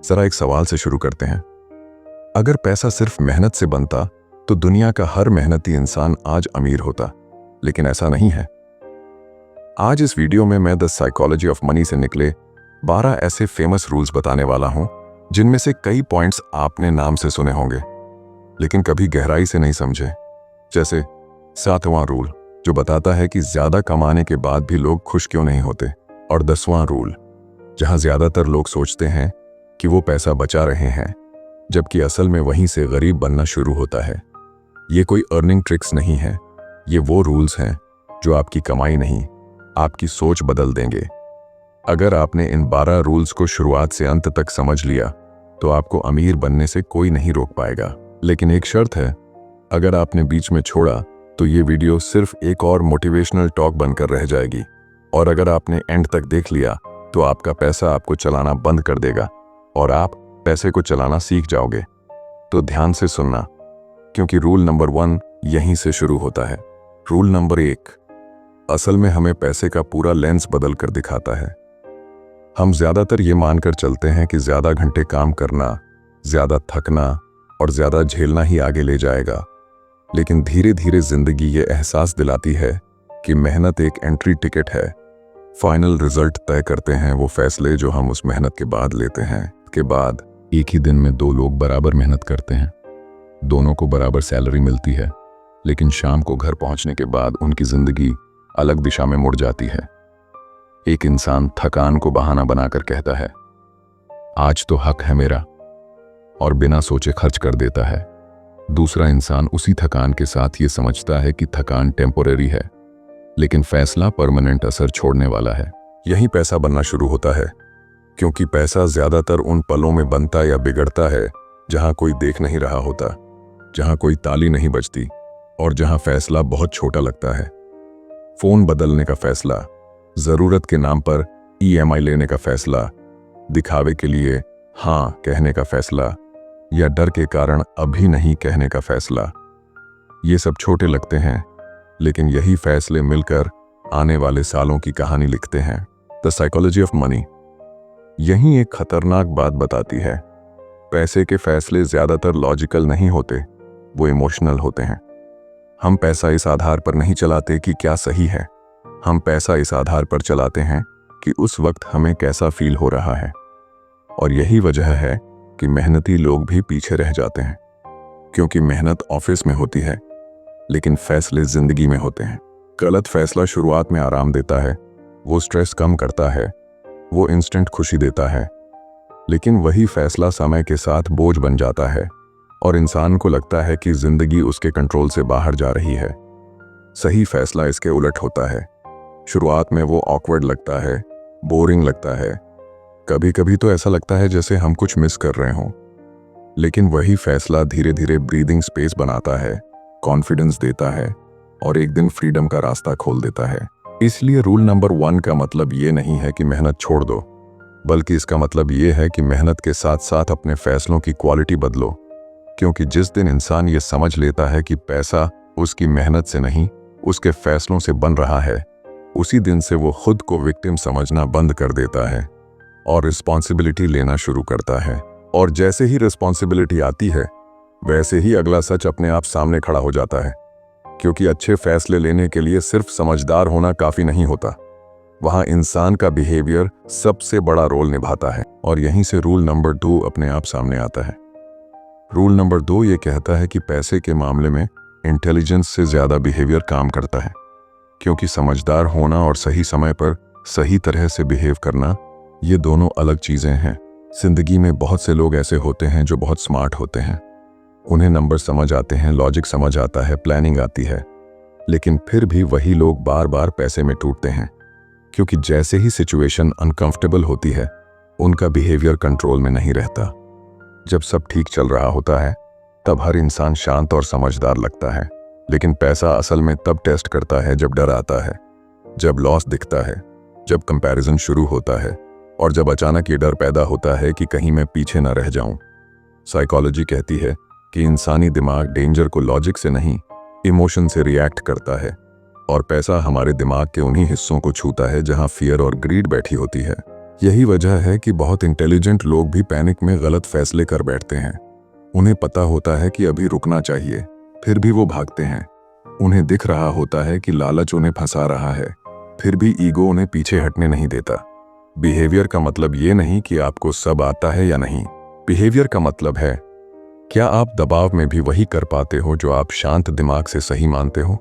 जरा एक सवाल से शुरू करते हैं। अगर पैसा सिर्फ मेहनत से बनता तो दुनिया का हर मेहनती इंसान आज अमीर होता, लेकिन ऐसा नहीं है। आज इस वीडियो में मैं द साइकोलॉजी ऑफ मनी से निकले 12 ऐसे फेमस रूल्स बताने वाला हूं, जिनमें से कई पॉइंट्स आपने नाम से सुने होंगे लेकिन कभी गहराई से नहीं समझे। जैसे 7वां रूल जो बताता है कि ज्यादा कमाने के बाद भी लोग खुश क्यों नहीं होते, और 10वां रूल जहां ज्यादातर लोग सोचते हैं कि वो पैसा बचा रहे हैं जबकि असल में वहीं से गरीब बनना शुरू होता है। ये कोई अर्निंग ट्रिक्स नहीं है, ये वो रूल्स हैं जो आपकी कमाई नहीं, आपकी सोच बदल देंगे। अगर आपने इन 12 रूल्स को शुरुआत से अंत तक समझ लिया तो आपको अमीर बनने से कोई नहीं रोक पाएगा। लेकिन एक शर्त है, अगर आपने बीच में छोड़ा तो ये वीडियो सिर्फ एक और मोटिवेशनल टॉक बनकर रह जाएगी, और अगर आपने एंड तक देख लिया तो आपका पैसा आपको चलाना बंद कर देगा और आप पैसे को चलाना सीख जाओगे। तो ध्यान से सुनना, क्योंकि रूल नंबर 1 यहीं से शुरू होता है। रूल नंबर 1 असल में हमें पैसे का पूरा लेंस बदल कर दिखाता है। हम ज्यादातर ये मानकर चलते हैं कि ज्यादा घंटे काम करना, ज्यादा थकना और ज्यादा झेलना ही आगे ले जाएगा, लेकिन धीरे धीरे जिंदगी ये एहसास दिलाती है कि मेहनत एक एंट्री टिकट है। फाइनल रिजल्ट तय करते हैं वो फैसले जो हम उस मेहनत के बाद लेते हैं। के बाद एक ही दिन में 2 लोग बराबर मेहनत करते हैं, दोनों को बराबर सैलरी मिलती है, लेकिन शाम को घर पहुंचने के बाद उनकी जिंदगी अलग दिशा में मुड़ जाती है। एक इंसान थकान को बहाना बनाकर कहता है, आज तो हक है मेरा, और बिना सोचे खर्च कर देता है। दूसरा इंसान उसी थकान के साथ ये समझता है कि थकान टेम्पोरेरी है, लेकिन फैसला परमानेंट असर छोड़ने वाला है। यही पैसा बनना शुरू होता है, क्योंकि पैसा ज्यादातर उन पलों में बनता या बिगड़ता है जहां कोई देख नहीं रहा होता, जहां कोई ताली नहीं बजती और जहां फैसला बहुत छोटा लगता है। फोन बदलने का फैसला, जरूरत के नाम पर EMI लेने का फैसला, दिखावे के लिए हाँ कहने का फैसला, या डर के कारण अभी नहीं कहने का फैसला। ये सब छोटे लगते हैं, लेकिन यही फैसले मिलकर आने वाले सालों की कहानी लिखते हैं। द साइकोलॉजी ऑफ मनी यही एक खतरनाक बात बताती है। पैसे के फैसले ज्यादातर लॉजिकल नहीं होते, वो इमोशनल होते हैं। हम पैसा इस आधार पर नहीं चलाते कि क्या सही है, हम पैसा इस आधार पर चलाते हैं कि उस वक्त हमें कैसा फील हो रहा है। और यही वजह है कि मेहनती लोग भी पीछे रह जाते हैं, क्योंकि मेहनत ऑफिस में होती है लेकिन फैसले जिंदगी में होते हैं। गलत फैसला शुरुआत में आराम देता है, वो स्ट्रेस कम करता है, वो इंस्टेंट खुशी देता है, लेकिन वही फैसला समय के साथ बोझ बन जाता है और इंसान को लगता है कि जिंदगी उसके कंट्रोल से बाहर जा रही है। सही फैसला इसके उलट होता है। शुरुआत में वो ऑकवर्ड लगता है, बोरिंग लगता है, कभी कभी तो ऐसा लगता है जैसे हम कुछ मिस कर रहे हों, लेकिन वही फैसला धीरे धीरे ब्रीदिंग स्पेस बनाता है, कॉन्फिडेंस देता है और एक दिन फ्रीडम का रास्ता खोल देता है। इसलिए रूल नंबर 1 का मतलब ये नहीं है कि मेहनत छोड़ दो, बल्कि इसका मतलब ये है कि मेहनत के साथ साथ अपने फैसलों की क्वालिटी बदलो। क्योंकि जिस दिन इंसान ये समझ लेता है कि पैसा उसकी मेहनत से नहीं, उसके फैसलों से बन रहा है, उसी दिन से वो खुद को विक्टिम समझना बंद कर देता है और रिस्पॉन्सिबिलिटी लेना शुरू करता है। और जैसे ही रिस्पॉन्सिबिलिटी आती है, वैसे ही अगला सच अपने आप सामने खड़ा हो जाता है। क्योंकि अच्छे फैसले लेने के लिए सिर्फ समझदार होना काफी नहीं होता, वहां इंसान का बिहेवियर सबसे बड़ा रोल निभाता है। और यहीं से रूल नंबर 2 अपने आप सामने आता है। रूल नंबर 2 ये कहता है कि पैसे के मामले में इंटेलिजेंस से ज्यादा बिहेवियर काम करता है, क्योंकि समझदार होना और सही समय पर सही तरह से बिहेव करना, ये दोनों अलग चीजें हैं। जिंदगी में बहुत से लोग ऐसे होते हैं जो बहुत स्मार्ट होते हैं, उन्हें नंबर समझ आते हैं, लॉजिक समझ आता है, प्लानिंग आती है, लेकिन फिर भी वही लोग बार बार पैसे में टूटते हैं, क्योंकि जैसे ही सिचुएशन अनकंफर्टेबल होती है, उनका बिहेवियर कंट्रोल में नहीं रहता। जब सब ठीक चल रहा होता है तब हर इंसान शांत और समझदार लगता है, लेकिन पैसा असल में तब टेस्ट करता है जब डर आता है, जब लॉस दिखता है, जब कंपैरिजन शुरू होता है और जब अचानक ये डर पैदा होता है कि कहीं मैं पीछे ना रह जाऊं। साइकोलॉजी कहती है कि इंसानी दिमाग डेंजर को लॉजिक से नहीं, इमोशन से रिएक्ट करता है, और पैसा हमारे दिमाग के उन्हीं हिस्सों को छूता है जहां फियर और ग्रीड बैठी होती है। यही वजह है कि बहुत इंटेलिजेंट लोग भी पैनिक में गलत फैसले कर बैठते हैं। उन्हें पता होता है कि अभी रुकना चाहिए, फिर भी वो भागते हैं। उन्हें दिख रहा होता है कि लालच उन्हें फंसा रहा है, फिर भी ईगो उन्हें पीछे हटने नहीं देता। बिहेवियर का मतलब ये नहीं कि आपको सब आता है या नहीं। बिहेवियर का मतलब है, क्या आप दबाव में भी वही कर पाते हो जो आप शांत दिमाग से सही मानते हो।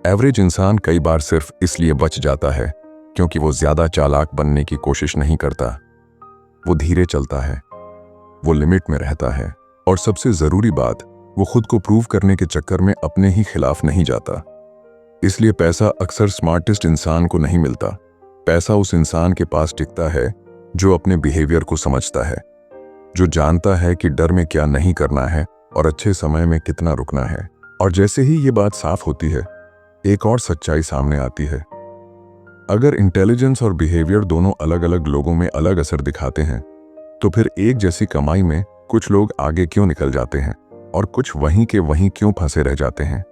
एवरेज इंसान कई बार सिर्फ इसलिए बच जाता है क्योंकि वो ज्यादा चालाक बनने की कोशिश नहीं करता। वो धीरे चलता है, वो लिमिट में रहता है, और सबसे जरूरी बात, वो खुद को प्रूव करने के चक्कर में अपने ही खिलाफ नहीं जाता। इसलिए पैसा अक्सर स्मार्टेस्ट इंसान को नहीं मिलता। पैसा उस इंसान के पास टिकता है जो अपने बिहेवियर को समझता है, जो जानता है कि डर में क्या नहीं करना है और अच्छे समय में कितना रुकना है। और जैसे ही ये बात साफ होती है, एक और सच्चाई सामने आती है। अगर इंटेलिजेंस और बिहेवियर दोनों अलग अलग लोगों में अलग असर दिखाते हैं, तो फिर एक जैसी कमाई में कुछ लोग आगे क्यों निकल जाते हैं और कुछ वहीं के वहीं क्यों फंसे रह जाते हैं।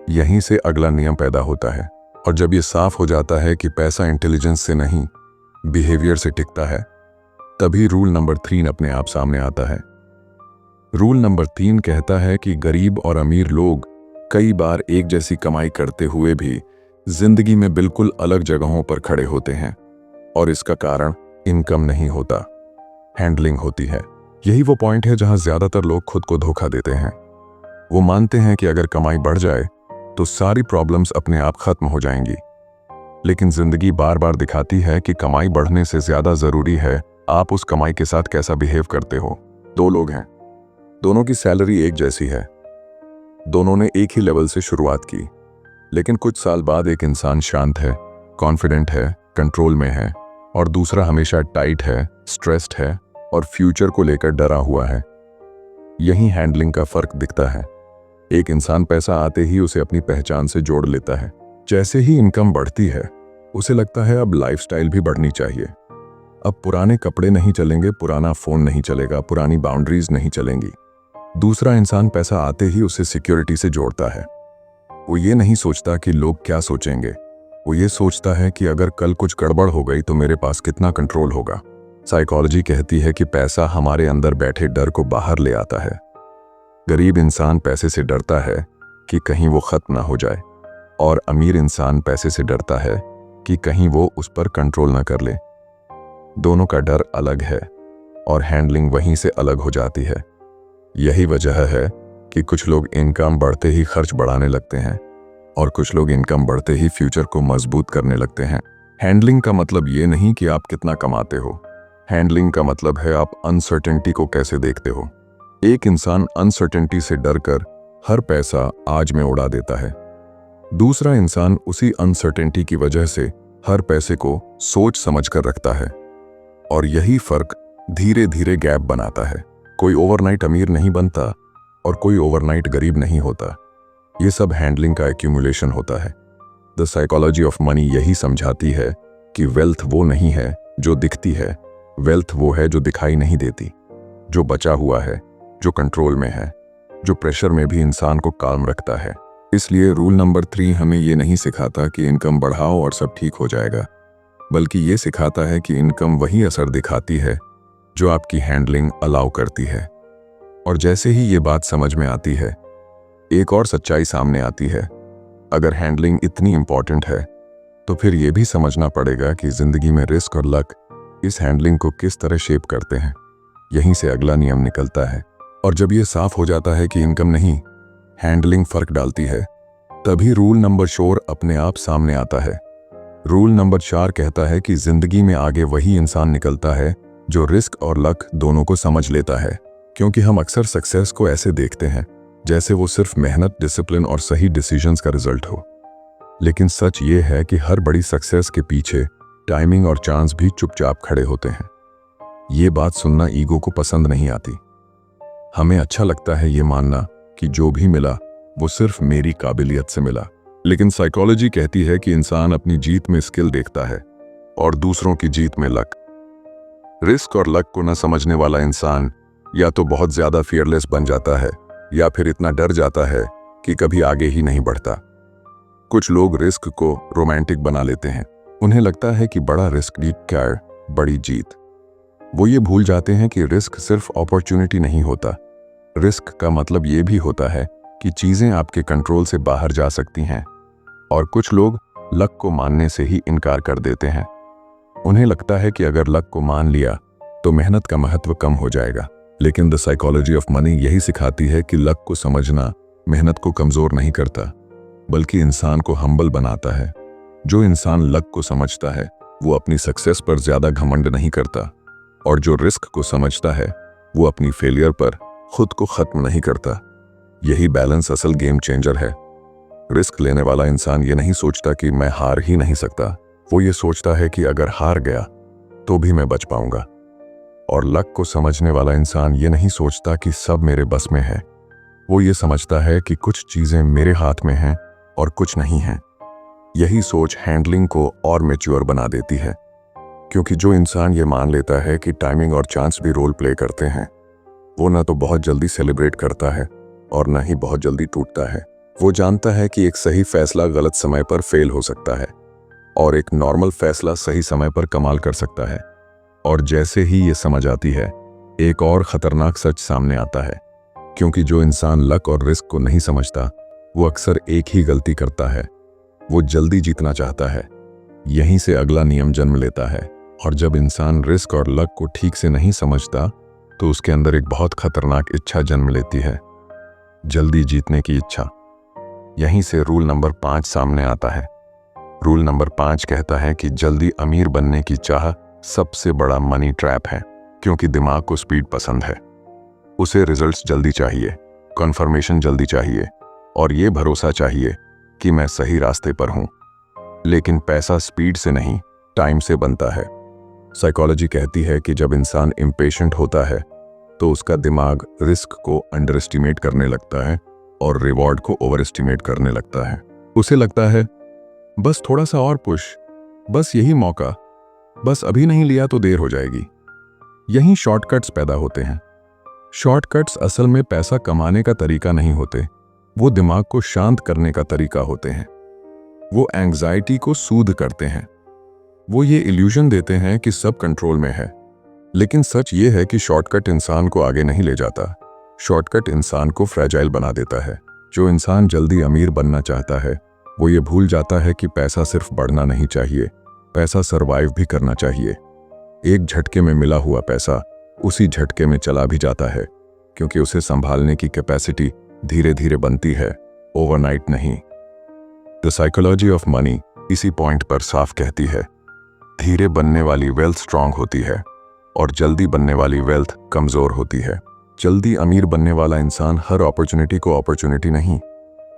यहीं से अगला नियम पैदा होता है। और जब ये साफ हो जाता है कि पैसा इंटेलिजेंस से नहीं, बिहेवियर से टिकता है, तभी रूल नंबर 3 अपने आप सामने आता है। रूल नंबर 3 कहता है कि गरीब और अमीर लोग कई बार एक जैसी कमाई करते हुए भी जिंदगी में बिल्कुल अलग जगहों पर खड़े होते हैं। और इसका कारण इनकम नहीं होता, हैंडलिंग होती है। यही वो पॉइंट है जहां ज्यादातर लोग खुद को धोखा देते हैं। वो मानते हैं कि अगर कमाई बढ़ जाए तो सारी प्रॉब्लम्स अपने आप खत्म हो जाएंगी। लेकिन जिंदगी बार बार दिखाती है कि कमाई बढ़ने से ज्यादा जरूरी है आप उस कमाई के साथ कैसा बिहेव करते हो। 2 लोग हैं, दोनों की सैलरी एक जैसी है, दोनों ने एक ही लेवल से शुरुआत की, लेकिन कुछ साल बाद एक इंसान शांत है, कॉन्फिडेंट है, कंट्रोल में है, और दूसरा हमेशा टाइट है, स्ट्रेस्ड है और फ्यूचर को लेकर डरा हुआ है। यही हैंडलिंग का फर्क दिखता है। एक इंसान पैसा आते ही उसे अपनी पहचान से जोड़ लेता है। जैसे ही इनकम बढ़ती है, उसे लगता है अब लाइफस्टाइल भी बढ़नी चाहिए। अब पुराने कपड़े नहीं चलेंगे, पुराना फोन नहीं चलेगा, पुरानी बाउंड्रीज नहीं चलेंगी। दूसरा इंसान पैसा आते ही उसे सिक्योरिटी से जोड़ता है। वो ये नहीं सोचता कि लोग क्या सोचेंगे, वो ये सोचता है कि अगर कल कुछ गड़बड़ हो गई तो मेरे पास कितना कंट्रोल होगा। साइकोलॉजी कहती है कि पैसा हमारे अंदर बैठे डर को बाहर ले आता है। गरीब इंसान पैसे से डरता है कि कहीं वो खत्म ना हो जाए, और अमीर इंसान पैसे से डरता है कि कहीं वो उस पर कंट्रोल ना कर ले। दोनों का डर अलग है और हैंडलिंग वहीं से अलग हो जाती है। यही वजह है कि कुछ लोग इनकम बढ़ते ही खर्च बढ़ाने लगते हैं और कुछ लोग इनकम बढ़ते ही फ्यूचर को मजबूत करने लगते हैं। हैंडलिंग का मतलब ये नहीं कि आप कितना कमाते हो, हैंडलिंग का मतलब है आप अनसर्टेनिटी को कैसे देखते हो। एक इंसान अनसर्टेनिटी से डरकर हर पैसा आज में उड़ा देता है, दूसरा इंसान उसी अनसर्टेनिटी की वजह से हर पैसे को सोच समझ कर रखता है। और यही फर्क धीरे धीरे गैप बनाता है। कोई ओवरनाइट अमीर नहीं बनता और कोई ओवरनाइट गरीब नहीं होता। ये सब हैंडलिंग का एक्यूमुलेशन होता है। द साइकोलॉजी ऑफ मनी यही समझाती है कि वेल्थ वो नहीं है जो दिखती है, वेल्थ वो है जो दिखाई नहीं देती, जो बचा हुआ है, जो कंट्रोल में है, जो प्रेशर में भी इंसान को काम रखता है। इसलिए रूल नंबर 3 हमें ये नहीं सिखाता कि इनकम बढ़ाओ और सब ठीक हो जाएगा, बल्कि ये सिखाता है कि इनकम वही असर दिखाती है जो आपकी हैंडलिंग अलाउ करती है। और जैसे ही ये बात समझ में आती है, एक और सच्चाई सामने आती है। अगर हैंडलिंग इतनी इंपॉर्टेंट है, तो फिर ये भी समझना पड़ेगा कि जिंदगी में रिस्क और लक इस हैंडलिंग को किस तरह शेप करते हैं। यहीं से अगला नियम निकलता है। और जब ये साफ हो जाता है कि इनकम नहीं, हैंडलिंग फर्क डालती है, तभी रूल नंबर 4 अपने आप सामने आता है। रूल नंबर 4 कहता है कि जिंदगी में आगे वही इंसान निकलता है जो रिस्क और लक दोनों को समझ लेता है। क्योंकि हम अक्सर सक्सेस को ऐसे देखते हैं जैसे वो सिर्फ मेहनत, डिसिप्लिन और सही डिसीजंस का रिजल्ट हो। लेकिन सच ये है कि हर बड़ी सक्सेस के पीछे टाइमिंग और चांस भी चुपचाप खड़े होते हैं। ये बात सुनना ईगो को पसंद नहीं आती। हमें अच्छा लगता है ये मानना कि जो भी मिला वो सिर्फ मेरी काबिलियत से मिला। लेकिन साइकोलॉजी कहती है कि इंसान अपनी जीत में स्किल देखता है और दूसरों की जीत में लक। रिस्क और लक को न समझने वाला इंसान या तो बहुत ज्यादा फियरलेस बन जाता है या फिर इतना डर जाता है कि कभी आगे ही नहीं बढ़ता। कुछ लोग रिस्क को रोमांटिक बना लेते हैं। उन्हें लगता है कि बड़ा रिस्क ली कर बड़ी जीत। वो ये भूल जाते हैं कि रिस्क सिर्फ अपॉर्चुनिटी नहीं होता। रिस्क का मतलब ये भी होता है कि चीज़ें आपके कंट्रोल से बाहर जा सकती हैं। और कुछ लोग लक को मानने से ही इनकार कर देते हैं। उन्हें लगता है कि अगर लक को मान लिया तो मेहनत का महत्व कम हो जाएगा। लेकिन द साइकोलॉजी ऑफ मनी यही सिखाती है कि लक को समझना मेहनत को कमज़ोर नहीं करता, बल्कि इंसान को हम्बल बनाता है। जो इंसान लक को समझता है वो अपनी सक्सेस पर ज़्यादा घमंड नहीं करता, और जो रिस्क को समझता है वो अपनी फेलियर पर खुद को ख़त्म नहीं करता। यही बैलेंस असल गेम चेंजर है। रिस्क लेने वाला इंसान ये नहीं सोचता कि मैं हार ही नहीं सकता, वो ये सोचता है कि अगर हार गया तो भी मैं बच पाऊंगा। और लक को समझने वाला इंसान ये नहीं सोचता कि सब मेरे बस में है, वो ये समझता है कि कुछ चीज़ें मेरे हाथ में हैं और कुछ नहीं हैं। यही सोच हैंडलिंग को और मैच्योर बना देती है, क्योंकि जो इंसान ये मान लेता है कि टाइमिंग और चांस भी रोल प्ले करते हैं, वो ना तो बहुत जल्दी सेलिब्रेट करता है और ना ही बहुत जल्दी टूटता है। वो जानता है कि एक सही फैसला गलत समय पर फेल हो सकता है और एक नॉर्मल फैसला सही समय पर कमाल कर सकता है। और जैसे ही ये समझ आती है, एक और खतरनाक सच सामने आता है, क्योंकि जो इंसान लक और रिस्क को नहीं समझता वो अक्सर एक ही गलती करता है, वो जल्दी जीतना चाहता है। यहीं से अगला नियम जन्म लेता है। और जब इंसान रिस्क और लक को ठीक से नहीं समझता तो उसके अंदर एक बहुत खतरनाक इच्छा जन्म लेती है, जल्दी जीतने की इच्छा। यहीं से रूल नंबर 5 सामने आता है। रूल नंबर 5 कहता है कि जल्दी अमीर बनने की चाह सबसे बड़ा मनी ट्रैप है, क्योंकि दिमाग को स्पीड पसंद है। उसे रिजल्ट्स जल्दी चाहिए, कन्फर्मेशन जल्दी चाहिए और ये भरोसा चाहिए कि मैं सही रास्ते पर हूं। लेकिन पैसा स्पीड से नहीं, टाइम से बनता है। साइकोलॉजी कहती है कि जब इंसान इम्पेशेंट होता है तो उसका दिमाग रिस्क को अंडर एस्टिमेट करने लगता है और रिवॉर्ड को ओवर एस्टिमेट करने लगता है। उसे लगता है बस थोड़ा सा और पुश, बस यही मौका, बस अभी नहीं लिया तो देर हो जाएगी। यहीं शॉर्टकट्स पैदा होते हैं। शॉर्टकट्स असल में पैसा कमाने का तरीका नहीं होते, वो दिमाग को शांत करने का तरीका होते हैं। वो एंग्जाइटी को सूद करते हैं। वो ये इल्यूजन देते हैं कि सब कंट्रोल में है। लेकिन सच ये है कि शॉर्टकट इंसान को आगे नहीं ले जाता, शॉर्टकट इंसान को फ्रेजाइल बना देता है। जो इंसान जल्दी अमीर बनना चाहता है वो ये भूल जाता है कि पैसा सिर्फ बढ़ना नहीं चाहिए, पैसा सरवाइव भी करना चाहिए। एक झटके में मिला हुआ पैसा उसी झटके में चला भी जाता है, क्योंकि उसे संभालने की कैपेसिटी धीरे धीरे बनती है, ओवरनाइट नहीं। द साइकोलॉजी ऑफ मनी इसी पॉइंट पर साफ कहती है, धीरे बनने वाली वेल्थ स्ट्रांग होती है और जल्दी बनने वाली वेल्थ कमजोर होती है। जल्दी अमीर बनने वाला इंसान हर अपॉर्चुनिटी को अपॉर्चुनिटी नहीं,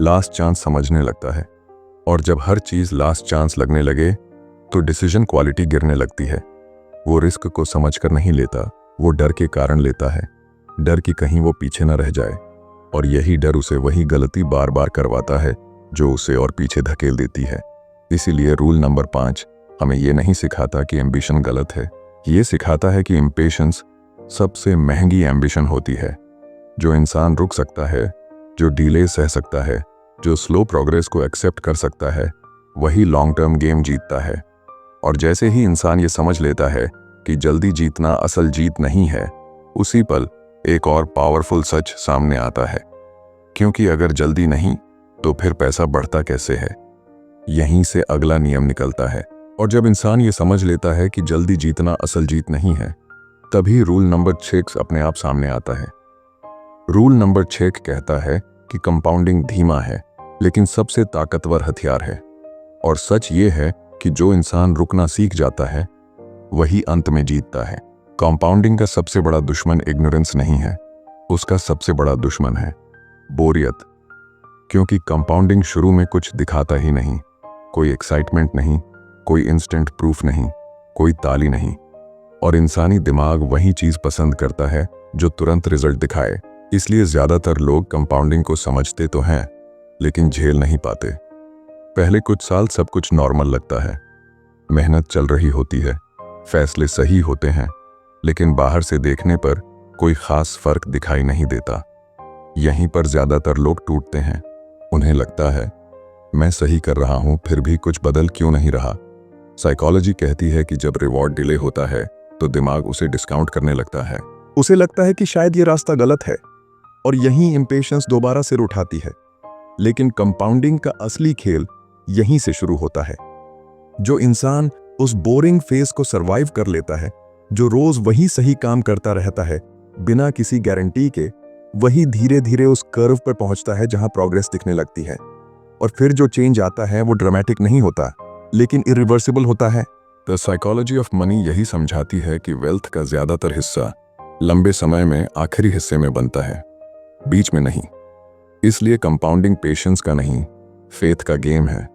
लास्ट चांस समझने लगता है। और जब हर चीज लास्ट चांस लगने लगे तो डिसीजन क्वालिटी गिरने लगती है। वो रिस्क को समझकर नहीं लेता, वो डर के कारण लेता है, डर कि कहीं वो पीछे न रह जाए। और यही डर उसे वही गलती बार बार करवाता है जो उसे और पीछे धकेल देती है। इसीलिए रूल नंबर 5 हमें ये नहीं सिखाता कि एम्बिशन गलत है, ये सिखाता है कि इम्पेशेंस सबसे महंगी एम्बिशन होती है। जो इंसान रुक सकता है, जो डिले सह सकता है, जो स्लो प्रोग्रेस को एक्सेप्ट कर सकता है, वही लॉन्ग टर्म गेम जीतता है। और जैसे ही इंसान ये समझ लेता है कि जल्दी जीतना असल जीत नहीं है, उसी पल एक और पावरफुल सच सामने आता है, क्योंकि अगर जल्दी नहीं तो फिर पैसा बढ़ता कैसे है। यहीं से अगला नियम निकलता है। और जब इंसान ये समझ लेता है कि जल्दी जीतना असल जीत नहीं है, तभी रूल नंबर 6 अपने आप सामने आता है। रूल नंबर 6 कहता है कि कंपाउंडिंग धीमा है लेकिन सबसे ताकतवर हथियार है। और सच ये है कि जो इंसान रुकना सीख जाता है वही अंत में जीतता है। कंपाउंडिंग का सबसे बड़ा दुश्मन इग्नोरेंस नहीं है, उसका सबसे बड़ा दुश्मन है बोरियत। क्योंकि कंपाउंडिंग शुरू में कुछ दिखाता ही नहीं, कोई एक्साइटमेंट नहीं, कोई इंस्टेंट प्रूफ नहीं, कोई ताली नहीं। और इंसानी दिमाग वही चीज पसंद करता है जो तुरंत रिजल्ट दिखाए। इसलिए ज्यादातर लोग कंपाउंडिंग को समझते तो हैं लेकिन झेल नहीं पाते। पहले कुछ साल सब कुछ नॉर्मल लगता है, मेहनत चल रही होती है, फैसले सही होते हैं, लेकिन बाहर से देखने पर कोई खास फर्क दिखाई नहीं देता। यहीं पर ज्यादातर लोग टूटते हैं। उन्हें लगता है मैं सही कर रहा हूं फिर भी कुछ बदल क्यों नहीं रहा। साइकोलॉजी कहती है कि जब रिवॉर्ड डिले होता है तो दिमाग उसे डिस्काउंट करने लगता है। उसे लगता है कि शायद ये रास्ता गलत है और यहीं इम्पेशंस दोबारा सिर उठाती है। लेकिन कंपाउंडिंग का असली खेल यहीं से शुरू होता है। जो इंसान उस बोरिंग फेज को सरवाइव कर लेता है, जो रोज वही सही काम करता रहता है बिना किसी गारंटी के, वही धीरे धीरे उस कर्व पर पहुंचता है जहां प्रोग्रेस दिखने लगती है। और फिर जो चेंज आता है वो ड्रामेटिक नहीं होता, लेकिन इरिवर्सिबल होता है। द साइकोलॉजी ऑफ मनी यही समझाती है कि वेल्थ का ज्यादातर हिस्सा लंबे समय में आखिरी हिस्से में बनता है, बीच में नहीं। इसलिए कंपाउंडिंग पेशेंस का नहीं, फेथ का गेम है।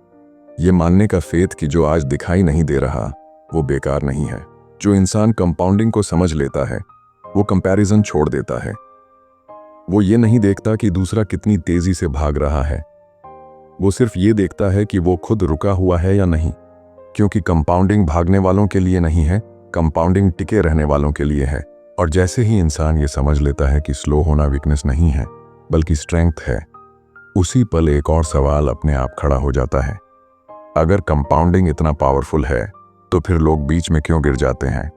ये मानने का फेथ कि जो आज दिखाई नहीं दे रहा वो बेकार नहीं है। जो इंसान कंपाउंडिंग को समझ लेता है वो कंपैरिजन छोड़ देता है। वो ये नहीं देखता कि दूसरा कितनी तेजी से भाग रहा है, वो सिर्फ ये देखता है कि वो खुद रुका हुआ है या नहीं। क्योंकि कंपाउंडिंग भागने वालों के लिए नहीं है, कंपाउंडिंग टिके रहने वालों के लिए है। और जैसे ही इंसान ये समझ लेता है कि स्लो होना वीकनेस नहीं है बल्कि स्ट्रेंथ है, उसी पल एक और सवाल अपने आप खड़ा हो जाता है। अगर कंपाउंडिंग इतना पावरफुल है तो फिर लोग बीच में क्यों गिर जाते हैं?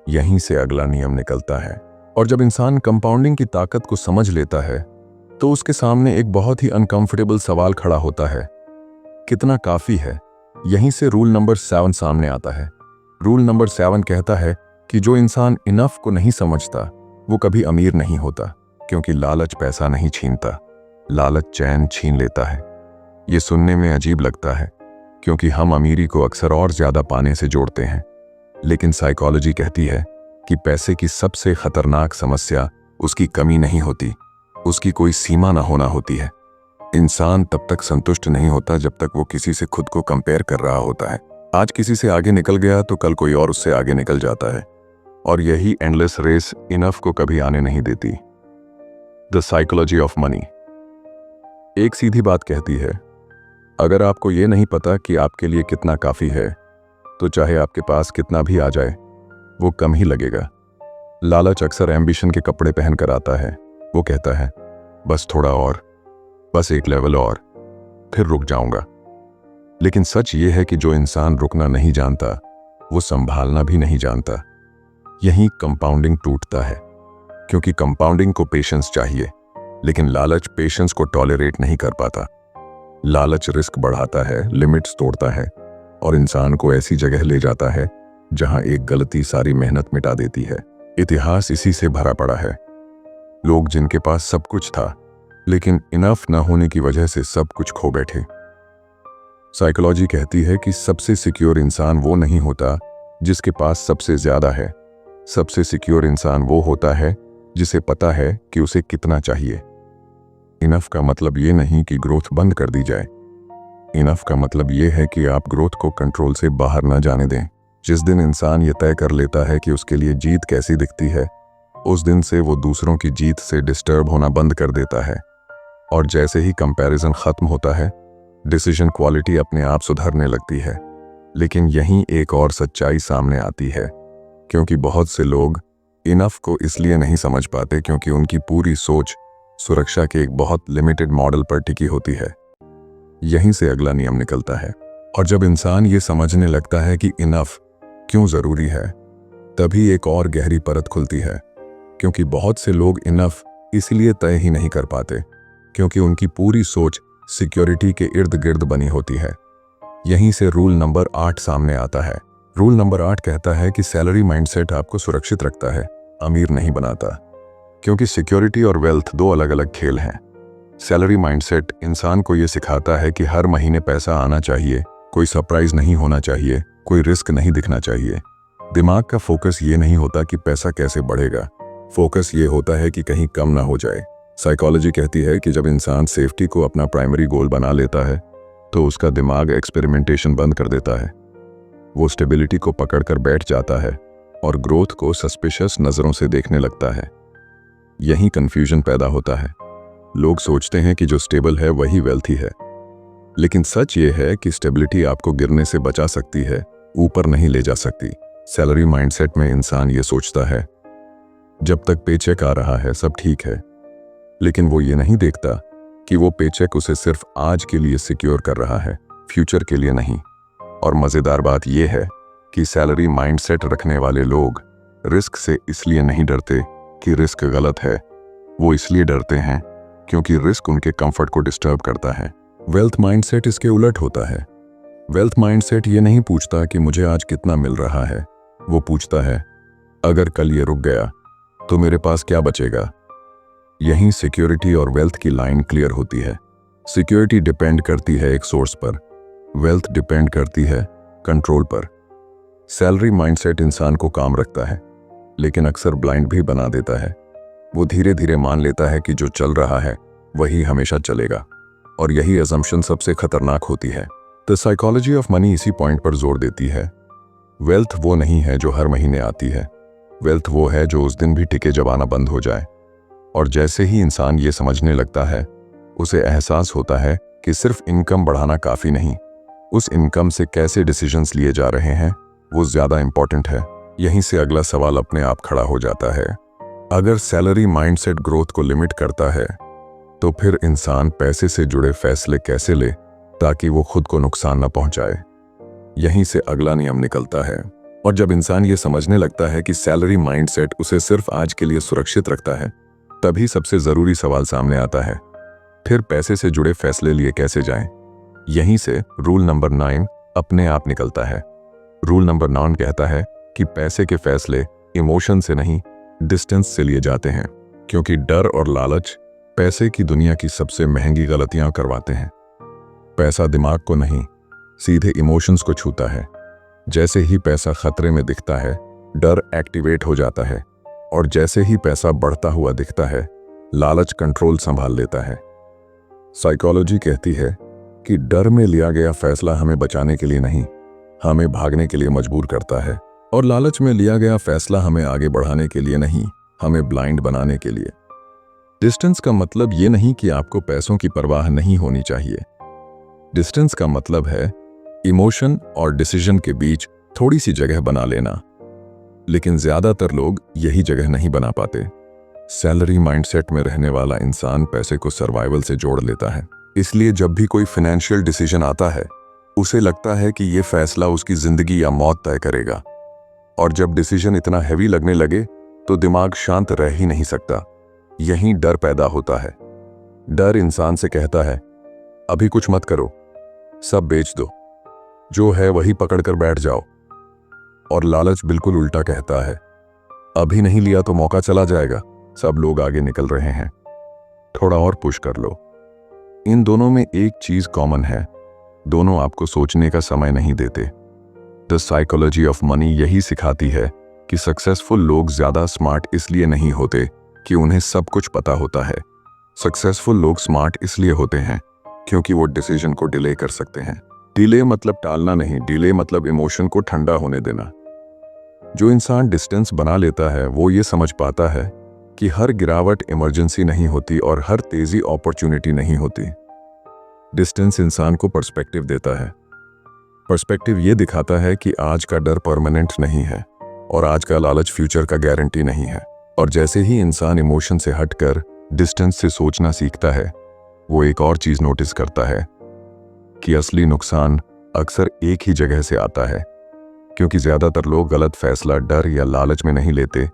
यहीं से अगला नियम निकलता है। और जब इंसान कंपाउंडिंग की ताकत को समझ लेता है तो उसके सामने एक बहुत ही अनकंफर्टेबल सवाल खड़ा होता है, कितना काफी है? यहीं से रूल नंबर 7 सामने आता है। रूल नंबर 7 कहता है कि जो इंसान इनफ को नहीं समझता वो कभी अमीर नहीं होता, क्योंकि लालच पैसा नहीं छीनता, लालच चैन छीन लेता है। ये सुनने में अजीब लगता है क्योंकि हम अमीरी को अक्सर और ज्यादा पाने से जोड़ते हैं, लेकिन साइकोलॉजी कहती है कि पैसे की सबसे खतरनाक समस्या उसकी कमी नहीं होती, उसकी कोई सीमा ना होना होती है। इंसान तब तक संतुष्ट नहीं होता जब तक वो किसी से खुद को कंपेयर कर रहा होता है। आज किसी से आगे निकल गया तो कल कोई और उससे आगे निकल जाता है, और यही एंडलेस रेस इनफ को कभी आने नहीं देती। द साइकोलॉजी ऑफ मनी एक सीधी बात कहती है, अगर आपको ये नहीं पता कि आपके लिए कितना काफी है तो चाहे आपके पास कितना भी आ जाए वो कम ही लगेगा। लालच अक्सर एम्बिशन के कपड़े पहनकर आता है। वो कहता है बस थोड़ा और, बस एक लेवल और, फिर रुक जाऊंगा। लेकिन सच ये है कि जो इंसान रुकना नहीं जानता वो संभालना भी नहीं जानता। यहीं कंपाउंडिंग टूटता है, क्योंकि कंपाउंडिंग को पेशेंस चाहिए, लेकिन लालच पेशेंस को टॉलरेट नहीं कर पाता। लालच रिस्क बढ़ाता है, लिमिट्स तोड़ता है और इंसान को ऐसी जगह ले जाता है जहां एक गलती सारी मेहनत मिटा देती है। इतिहास इसी से भरा पड़ा है। लोग जिनके पास सब कुछ था लेकिन इनफ न होने की वजह से सब कुछ खो बैठे। साइकोलॉजी कहती है कि सबसे सिक्योर इंसान वो नहीं होता जिसके पास सबसे ज्यादा है। सबसे सिक्योर इंसान वो होता है जिसे पता है कि उसे कितना चाहिए। इनफ का मतलब ये नहीं कि ग्रोथ बंद कर दी जाए। इनफ का मतलब ये है कि आप ग्रोथ को कंट्रोल से बाहर न जाने दें। जिस दिन इंसान ये तय कर लेता है कि उसके लिए जीत कैसी दिखती है, उस दिन से वो दूसरों की जीत से डिस्टर्ब होना बंद कर देता है। और जैसे ही कंपैरिजन खत्म होता है, डिसीजन क्वालिटी अपने आप सुधरने लगती है। लेकिन यहीं एक और सच्चाई सामने आती है, क्योंकि बहुत से लोग इनफ को इसलिए नहीं समझ पाते क्योंकि उनकी पूरी सोच सुरक्षा के एक बहुत लिमिटेड मॉडल पर टिकी होती है। यहीं से अगला नियम निकलता है। और जब इंसान ये समझने लगता है कि इनफ क्यों जरूरी है, तभी एक और गहरी परत खुलती है। क्योंकि बहुत से लोग इनफ इसलिए तय ही नहीं कर पाते क्योंकि उनकी पूरी सोच सिक्योरिटी के इर्द गिर्द बनी होती है। यहीं से रूल नंबर 8 सामने आता है। रूल नंबर 8 कहता है कि सैलरी माइंडसेट आपको सुरक्षित रखता है, अमीर नहीं बनाता। क्योंकि सिक्योरिटी और वेल्थ दो अलग अलग खेल हैं। सैलरी माइंडसेट इंसान को यह सिखाता है कि हर महीने पैसा आना चाहिए, कोई सरप्राइज नहीं होना चाहिए, कोई रिस्क नहीं दिखना चाहिए। दिमाग का फोकस ये नहीं होता कि पैसा कैसे बढ़ेगा, फोकस ये होता है कि कहीं कम ना हो जाए। साइकोलॉजी कहती है कि जब इंसान सेफ्टी को अपना प्राइमरी गोल बना लेता है तो उसका दिमाग एक्सपेरिमेंटेशन बंद कर देता है। वो स्टेबिलिटी को पकड़कर बैठ जाता है और ग्रोथ को सस्पिशियस नजरों से देखने लगता है। यही कंफ्यूजन पैदा होता है। लोग सोचते हैं कि जो स्टेबल है वही वेल्थी है, लेकिन सच ये है कि स्टेबिलिटी आपको गिरने से बचा सकती है, ऊपर नहीं ले जा सकती। सैलरी माइंडसेट में इंसान ये सोचता है जब तक पेचेक आ रहा है सब ठीक है, लेकिन वो ये नहीं देखता कि वो पेचेक उसे सिर्फ आज के लिए सिक्योर कर रहा है, फ्यूचर के लिए नहीं। और मज़ेदार बात यह है कि सैलरी माइंडसेट रखने वाले लोग रिस्क से इसलिए नहीं डरते कि रिस्क गलत है, वो इसलिए डरते हैं क्योंकि रिस्क उनके कंफर्ट को डिस्टर्ब करता है। वेल्थ माइंडसेट इसके उलट होता है। वेल्थ माइंडसेट ये नहीं पूछता कि मुझे आज कितना मिल रहा है, वो पूछता है अगर कल ये रुक गया तो मेरे पास क्या बचेगा। यहीं सिक्योरिटी और वेल्थ की लाइन क्लियर होती है। सिक्योरिटी डिपेंड करती है एक सोर्स पर, वेल्थ डिपेंड करती है कंट्रोल पर। सैलरी माइंडसेट इंसान को काम रखता है, लेकिन अक्सर ब्लाइंड भी बना देता है। वो धीरे धीरे मान लेता है कि जो चल रहा है वही हमेशा चलेगा, और यही असम्पशन सबसे खतरनाक होती है। द साइकोलॉजी ऑफ मनी इसी पॉइंट पर जोर देती है। वेल्थ वो नहीं है जो हर महीने आती है, वेल्थ वो है जो उस दिन भी टिके जब आना बंद हो जाए। और जैसे ही इंसान ये समझने लगता है, उसे एहसास होता है कि सिर्फ इनकम बढ़ाना काफ़ी नहीं, उस इनकम से कैसे डिसीजंस लिए जा रहे हैं वो ज़्यादा इंपॉर्टेंट है। यहीं से अगला सवाल अपने आप खड़ा हो जाता है। अगर सैलरी माइंडसेट ग्रोथ को लिमिट करता है, तो फिर इंसान पैसे से जुड़े फैसले कैसे ले ताकि वो खुद को नुकसान न पहुंचाए। यहीं से अगला नियम निकलता है। और जब इंसान ये समझने लगता है कि सैलरी माइंडसेट उसे सिर्फ आज के लिए सुरक्षित रखता है, तभी सबसे ज़रूरी सवाल सामने आता है, फिर पैसे से जुड़े फैसले लिए कैसे जाएं। यहीं से रूल नंबर 9 अपने आप निकलता है। रूल नंबर 9 कहता है कि पैसे के फैसले इमोशन से नहीं, डिस्टेंस से लिए जाते हैं, क्योंकि डर और लालच पैसे की दुनिया की सबसे महंगी गलतियां करवाते हैं। पैसा दिमाग को नहीं, सीधे इमोशंस को छूता है। जैसे ही पैसा खतरे में दिखता है, डर एक्टिवेट हो जाता है, और जैसे ही पैसा बढ़ता हुआ दिखता है, लालच कंट्रोल संभाल लेता है। साइकोलॉजी कहती है कि डर में लिया गया फैसला हमें बचाने के लिए नहीं, हमें भागने के लिए मजबूर करता है, और लालच में लिया गया फैसला हमें आगे बढ़ाने के लिए नहीं, हमें ब्लाइंड बनाने के लिए। डिस्टेंस का मतलब ये नहीं कि आपको पैसों की परवाह नहीं होनी चाहिए। डिस्टेंस का मतलब है इमोशन और डिसीजन के बीच थोड़ी सी जगह बना लेना, लेकिन ज्यादातर लोग यही जगह नहीं बना पाते। सैलरी माइंडसेट में रहने वाला इंसान पैसे को सर्वाइवल से जोड़ लेता है, इसलिए जब भी कोई फाइनेंशियल डिसीजन आता है, उसे लगता है कि यह फैसला उसकी जिंदगी या मौत तय करेगा। और जब डिसीजन इतना हैवी लगने लगे तो दिमाग शांत रह ही नहीं सकता। यहीं डर पैदा होता है। डर इंसान से कहता है अभी कुछ मत करो, सब बेच दो, जो है वही पकड़कर बैठ जाओ। और लालच बिल्कुल उल्टा कहता है अभी नहीं लिया तो मौका चला जाएगा, सब लोग आगे निकल रहे हैं, थोड़ा और पुश कर लो। इन दोनों में एक चीज कॉमन है, दोनों आपको सोचने का समय नहीं देते। द साइकोलॉजी ऑफ मनी यही सिखाती है कि सक्सेसफुल लोग ज्यादा स्मार्ट इसलिए नहीं होते कि उन्हें सब कुछ पता होता है। सक्सेसफुल लोग स्मार्ट इसलिए होते हैं क्योंकि वो डिसीजन को डिले कर सकते हैं। डिले मतलब टालना नहीं, डिले मतलब इमोशन को ठंडा होने देना। जो इंसान डिस्टेंस बना लेता है वो ये समझ पाता है कि हर गिरावट इमरजेंसी नहीं होती और हर तेजी अपॉर्चुनिटी नहीं होती। डिस्टेंस इंसान को पर्सपेक्टिव देता है। पर्सपेक्टिव ये दिखाता है कि आज का डर परमानेंट नहीं है और आज का लालच फ्यूचर का गारंटी नहीं है। और जैसे ही इंसान इमोशन से हटकर डिस्टेंस से सोचना सीखता है, वो एक और चीज नोटिस करता है कि असली नुकसान अक्सर एक ही जगह से आता है, क्योंकि ज्यादातर लोग गलत फैसला डर या लालच में नहीं लेते,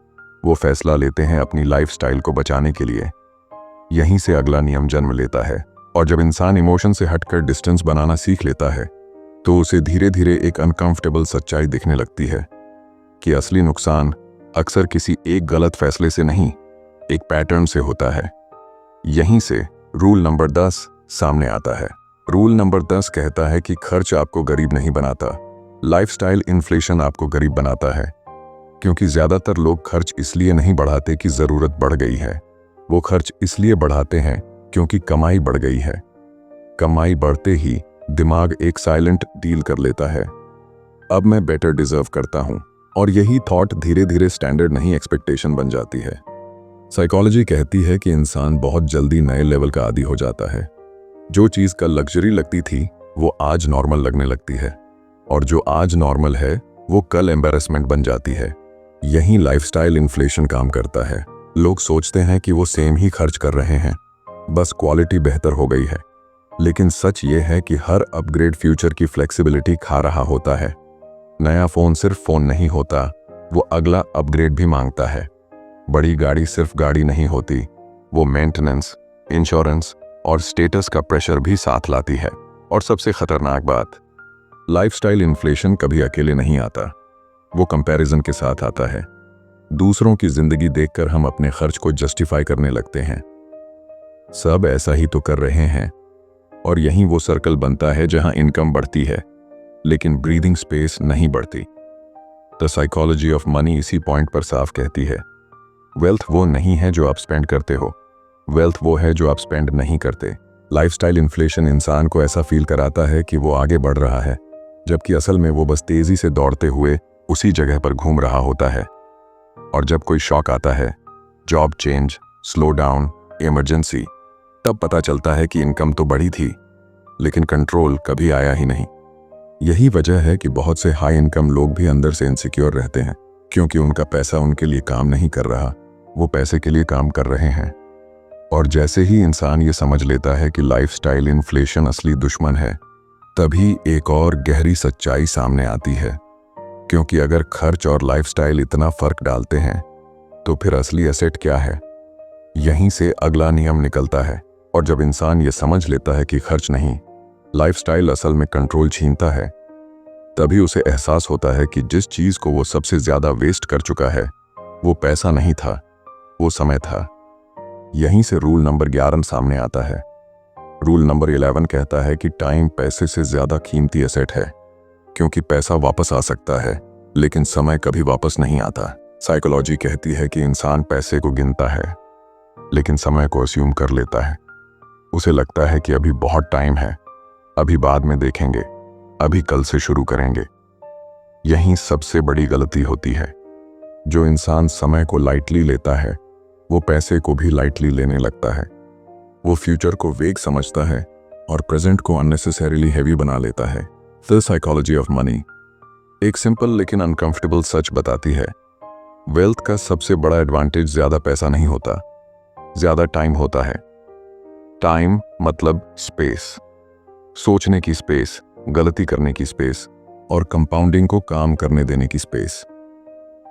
वो फैसला लेते हैं अपनी लाइफस्टाइल को बचाने के लिए। यहीं से अगला नियम जन्म लेता है। और जब इंसान इमोशन से हटकर डिस्टेंस बनाना सीख लेता है, तो उसे धीरे धीरे एक अनकंफर्टेबल सच्चाई दिखने लगती है कि असली नुकसान अक्सर किसी एक गलत फैसले से नहीं, एक पैटर्न से होता है। यहीं से रूल नंबर 10 सामने आता है। रूल नंबर 10 कहता है कि खर्च आपको गरीब नहीं बनाता, लाइफस्टाइल इन्फ्लेशन आपको गरीब बनाता है। क्योंकि ज्यादातर लोग खर्च इसलिए नहीं बढ़ाते कि जरूरत बढ़ गई है, वो खर्च इसलिए बढ़ाते हैं क्योंकि कमाई बढ़ गई है। कमाई बढ़ते ही दिमाग एक साइलेंट डील कर लेता है, अब मैं बेटर डिजर्व करता हूं। और यही थॉट धीरे धीरे स्टैंडर्ड नहीं एक्सपेक्टेशन बन जाती है। साइकोलॉजी कहती है कि इंसान बहुत जल्दी नए लेवल का आदी हो जाता है। जो चीज कल लग्जरी लगती थी वो आज नॉर्मल लगने लगती है, और जो आज नॉर्मल है वो कल एम्बैरेसमेंट बन जाती है। यही लाइफस्टाइल इन्फ्लेशन काम करता है। लोग सोचते हैं कि वो सेम ही खर्च कर रहे हैं, बस क्वालिटी बेहतर हो गई है। लेकिन सच ये है कि हर अपग्रेड फ्यूचर की फ्लेक्सिबिलिटी खा रहा होता है। नया फ़ोन सिर्फ फ़ोन नहीं होता, वो अगला अपग्रेड भी मांगता है। बड़ी गाड़ी सिर्फ गाड़ी नहीं होती, वो मेंटेनेंस, इंश्योरेंस और स्टेटस का प्रेशर भी साथ लाती है। और सबसे खतरनाक बात, लाइफस्टाइल इन्फ्लेशन कभी अकेले नहीं आता, वो कंपैरिजन के साथ आता है। दूसरों की जिंदगी देखकर हम अपने खर्च को जस्टिफाई करने लगते हैं। सब ऐसा ही तो कर रहे हैं, और यहीं वो सर्कल बनता है जहां इनकम बढ़ती है लेकिन ब्रीदिंग स्पेस नहीं बढ़ती। द साइकोलॉजी ऑफ मनी इसी पॉइंट पर साफ कहती है, वेल्थ वो नहीं है जो आप स्पेंड करते हो, वेल्थ वो है जो आप स्पेंड नहीं करते। लाइफस्टाइल इन्फ्लेशन इंसान को ऐसा फील कराता है कि वो आगे बढ़ रहा है, जबकि असल में वो बस तेजी से दौड़ते हुए उसी जगह पर घूम रहा होता है। और जब कोई शॉक आता है, job change, slow down, emergency, तब पता चलता है कि इनकम तो बढ़ी थी लेकिन कंट्रोल कभी आया ही नहीं। यही वजह है कि बहुत से हाई इनकम लोग भी अंदर से इनसिक्योर रहते हैं, क्योंकि उनका पैसा उनके लिए काम नहीं कर रहा, वो पैसे के लिए काम कर रहे हैं। और जैसे ही इंसान ये समझ लेता है कि लाइफस्टाइल इन्फ्लेशन असली दुश्मन है, तभी एक और गहरी सच्चाई सामने आती है। क्योंकि अगर खर्च और लाइफस्टाइल इतना फर्क डालते हैं, तो फिर असली एसेट क्या है? यहीं से अगला नियम निकलता है। और जब इंसान ये समझ लेता है कि खर्च नहीं, लाइफस्टाइल असल में कंट्रोल छीनता है, तभी उसे एहसास होता है कि जिस चीज को वो सबसे ज्यादा वेस्ट कर चुका है, वो पैसा नहीं था, वो समय था। यहीं से रूल नंबर 11 सामने आता है। रूल नंबर 11 कहता है कि टाइम पैसे से ज्यादा कीमती एसेट है, क्योंकि पैसा वापस आ सकता है लेकिन समय कभी वापस नहीं आता। साइकोलॉजी कहती है कि इंसान पैसे को गिनता है लेकिन समय को अस्यूम कर लेता है। उसे लगता है कि अभी बहुत टाइम है, अभी बाद में देखेंगे, अभी कल से शुरू करेंगे। यही सबसे बड़ी गलती होती है। जो इंसान समय को लाइटली लेता है, वो पैसे को भी लाइटली लेने लगता है। वो फ्यूचर को वेग समझता है और प्रेजेंट को अननेसेसरीली हैवी बना लेता है। द साइकोलॉजी ऑफ मनी एक सिंपल लेकिन अनकंफर्टेबल सच बताती है, वेल्थ का सबसे बड़ा एडवांटेज ज्यादा पैसा नहीं होता, ज्यादा टाइम होता है। टाइम मतलब स्पेस, सोचने की स्पेस, गलती करने की स्पेस और कंपाउंडिंग को काम करने देने की स्पेस।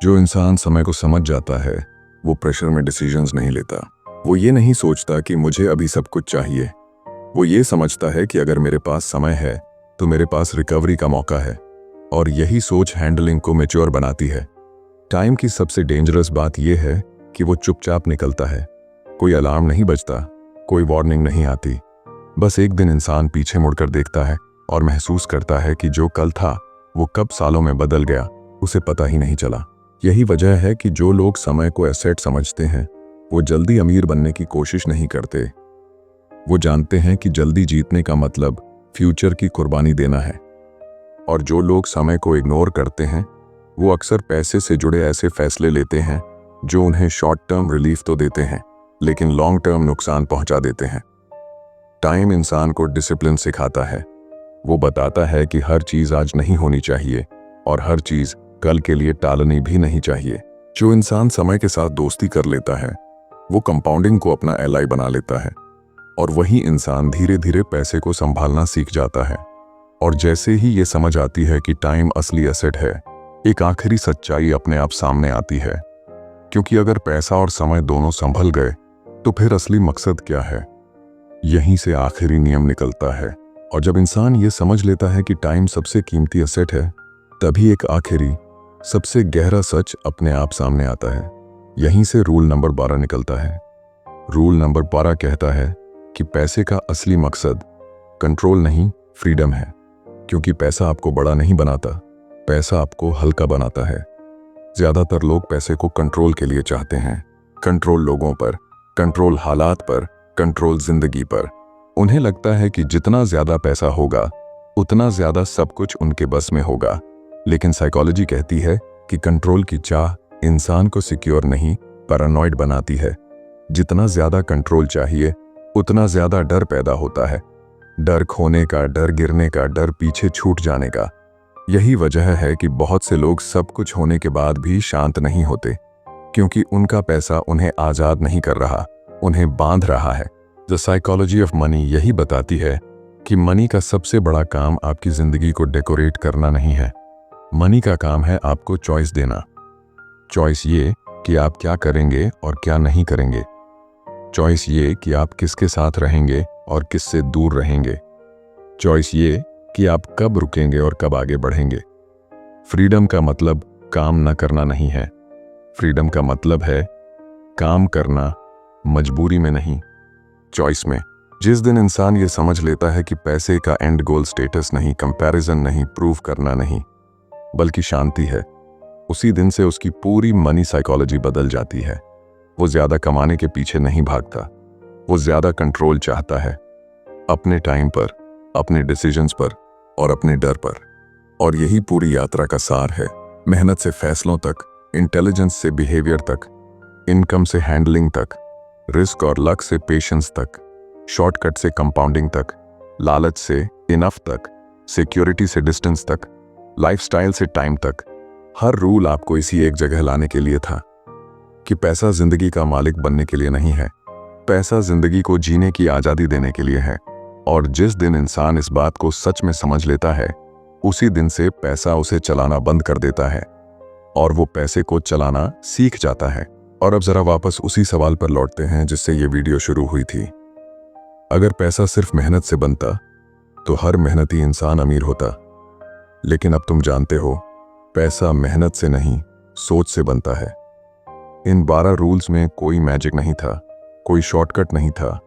जो इंसान समय को समझ जाता है, वो प्रेशर में डिसीजंस नहीं लेता। वो ये नहीं सोचता कि मुझे अभी सब कुछ चाहिए। वो ये समझता है कि अगर मेरे पास समय है तो मेरे पास रिकवरी का मौका है। और यही सोच हैंडलिंग को मैच्योर बनाती है। टाइम की सबसे डेंजरस बात यह है कि वो चुपचाप निकलता है। कोई अलार्म नहीं बजता, कोई वार्निंग नहीं आती। बस एक दिन इंसान पीछे मुड़कर देखता है और महसूस करता है कि जो कल था वो कब सालों में बदल गया, उसे पता ही नहीं चला। यही वजह है कि जो लोग समय को एसेट समझते हैं, वो जल्दी अमीर बनने की कोशिश नहीं करते। वो जानते हैं कि जल्दी जीतने का मतलब फ्यूचर की कुर्बानी देना है। और जो लोग समय को इग्नोर करते हैं, वो अक्सर पैसे से जुड़े ऐसे फैसले लेते हैं जो उन्हें शॉर्ट टर्म रिलीफ तो देते हैं लेकिन लॉन्ग टर्म नुकसान पहुंचा देते हैं। टाइम इंसान को डिसिप्लिन सिखाता है। वो बताता है कि हर चीज आज नहीं होनी चाहिए और हर चीज कल के लिए टालनी भी नहीं चाहिए। जो इंसान समय के साथ दोस्ती कर लेता है, वो कंपाउंडिंग को अपना एलाई बना लेता है। और वही इंसान धीरे धीरे पैसे को संभालना सीख जाता है। और जैसे ही ये समझ आती है कि टाइम असली एसेट है, एक आखिरी सच्चाई अपने आप सामने आती है। क्योंकि अगर पैसा और समय दोनों संभल गए, तो फिर असली मकसद क्या है? यहीं से आखिरी नियम निकलता है। और जब इंसान ये समझ लेता है कि टाइम सबसे कीमती एसेट है, तभी एक आखिरी सबसे गहरा सच अपने आप सामने आता है। यहीं से रूल नंबर 12 निकलता है। रूल नंबर 12 कहता है कि पैसे का असली मकसद कंट्रोल नहीं, फ्रीडम है। क्योंकि पैसा आपको बड़ा नहीं बनाता, पैसा आपको हल्का बनाता है। ज्यादातर लोग पैसे को कंट्रोल के लिए चाहते हैं। कंट्रोल लोगों पर, कंट्रोल हालात पर, कंट्रोल जिंदगी पर। उन्हें लगता है कि जितना ज्यादा पैसा होगा, उतना ज्यादा सब कुछ उनके बस में होगा। लेकिन साइकोलॉजी कहती है कि कंट्रोल की चाह इंसान को सिक्योर नहीं, पैरानॉइड बनाती है। जितना ज्यादा कंट्रोल चाहिए, उतना ज्यादा डर पैदा होता है। डर खोने का, डर गिरने का, डर पीछे छूट जाने का। यही वजह है कि बहुत से लोग सब कुछ होने के बाद भी शांत नहीं होते, क्योंकि उनका पैसा उन्हें आजाद नहीं कर रहा, उन्हें बांध रहा है। द साइकोलॉजी ऑफ मनी यही बताती है कि मनी का सबसे बड़ा काम आपकी जिंदगी को डेकोरेट करना नहीं है। मनी का काम है आपको चॉइस देना। चॉइस ये कि आप क्या करेंगे और क्या नहीं करेंगे। चॉइस ये कि आप किसके साथ रहेंगे और किससे दूर रहेंगे। चॉइस ये कि आप कब रुकेंगे और कब आगे बढ़ेंगे। फ्रीडम का मतलब काम न करना नहीं है। फ्रीडम का मतलब है काम करना मजबूरी में नहीं, चॉइस में। जिस दिन इंसान ये समझ लेता है कि पैसे का एंड गोल स्टेटस नहीं, कंपैरिजन नहीं, प्रूव करना नहीं, बल्कि शांति है, उसी दिन से उसकी पूरी मनी साइकोलॉजी बदल जाती है। वो ज्यादा कमाने के पीछे नहीं भागता, वो ज्यादा कंट्रोल चाहता है, अपने टाइम पर, अपने डिसीजंस पर और अपने डर पर। और यही पूरी यात्रा का सार है। मेहनत से फैसलों तक, इंटेलिजेंस से बिहेवियर तक, इनकम से हैंडलिंग तक, रिस्क और लक से पेशेंस तक, शॉर्टकट से कंपाउंडिंग तक, लालच से इनफ तक, सिक्योरिटी से डिस्टेंस तक, लाइफस्टाइल से टाइम तक। हर रूल आपको इसी एक जगह लाने के लिए था कि पैसा जिंदगी का मालिक बनने के लिए नहीं है, पैसा जिंदगी को जीने की आजादी देने के लिए है। और जिस दिन इंसान इस बात को सच में समझ लेता है, उसी दिन से पैसा उसे चलाना बंद कर देता है और वो पैसे को चलाना सीख जाता है। और अब जरा वापस उसी सवाल पर लौटते हैं जिससे ये वीडियो शुरू हुई थी। अगर पैसा सिर्फ मेहनत से बनता तो हर मेहनती इंसान अमीर होता। लेकिन अब तुम जानते हो, पैसा मेहनत से नहीं, सोच से बनता है। इन 12 रूल्स में कोई मैजिक नहीं था, कोई शॉर्टकट नहीं था,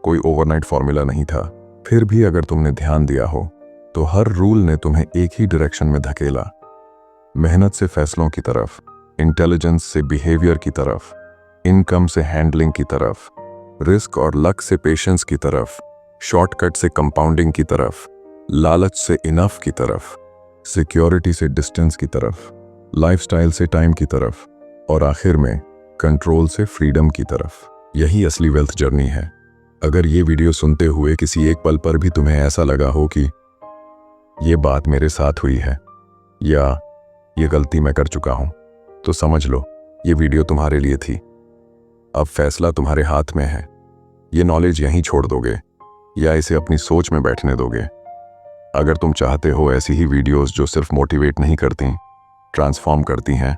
कोई ओवरनाइट फॉर्मूला नहीं था। फिर भी अगर तुमने ध्यान दिया हो तो हर रूल ने तुम्हें एक ही डायरेक्शन में धकेला, मेहनत से फैसलों की तरफ, इंटेलिजेंस से बिहेवियर की तरफ, इनकम से हैंडलिंग की तरफ, रिस्क और लक से पेशेंस की तरफ, शॉर्टकट से कंपाउंडिंग की तरफ, लालच से इनफ की तरफ, सिक्योरिटी से डिस्टेंस की तरफ, लाइफस्टाइल से टाइम की तरफ और आखिर में कंट्रोल से फ्रीडम की तरफ। यही असली वेल्थ जर्नी है। अगर ये वीडियो सुनते हुए किसी एक पल पर भी तुम्हें ऐसा लगा हो कि ये बात मेरे साथ हुई है या ये गलती मैं कर चुका हूं, तो समझ लो ये वीडियो तुम्हारे लिए थी। अब फैसला तुम्हारे हाथ में है। ये नॉलेज यहीं छोड़ दोगे या इसे अपनी सोच में बैठने दोगे। अगर तुम चाहते हो ऐसी ही वीडियोस जो सिर्फ मोटिवेट नहीं करती, ट्रांसफॉर्म करती हैं,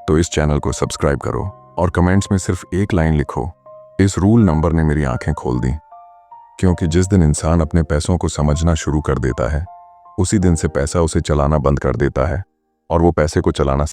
तो इस चैनल को सब्सक्राइब करो और कमेंट्स में सिर्फ एक लाइन लिखो, इस रूल नंबर ने मेरी आंखें खोल दी। क्योंकि जिस दिन इंसान अपने पैसों को समझना शुरू कर देता है, उसी दिन से पैसा उसे चलाना बंद कर देता है और वो पैसे को चलाना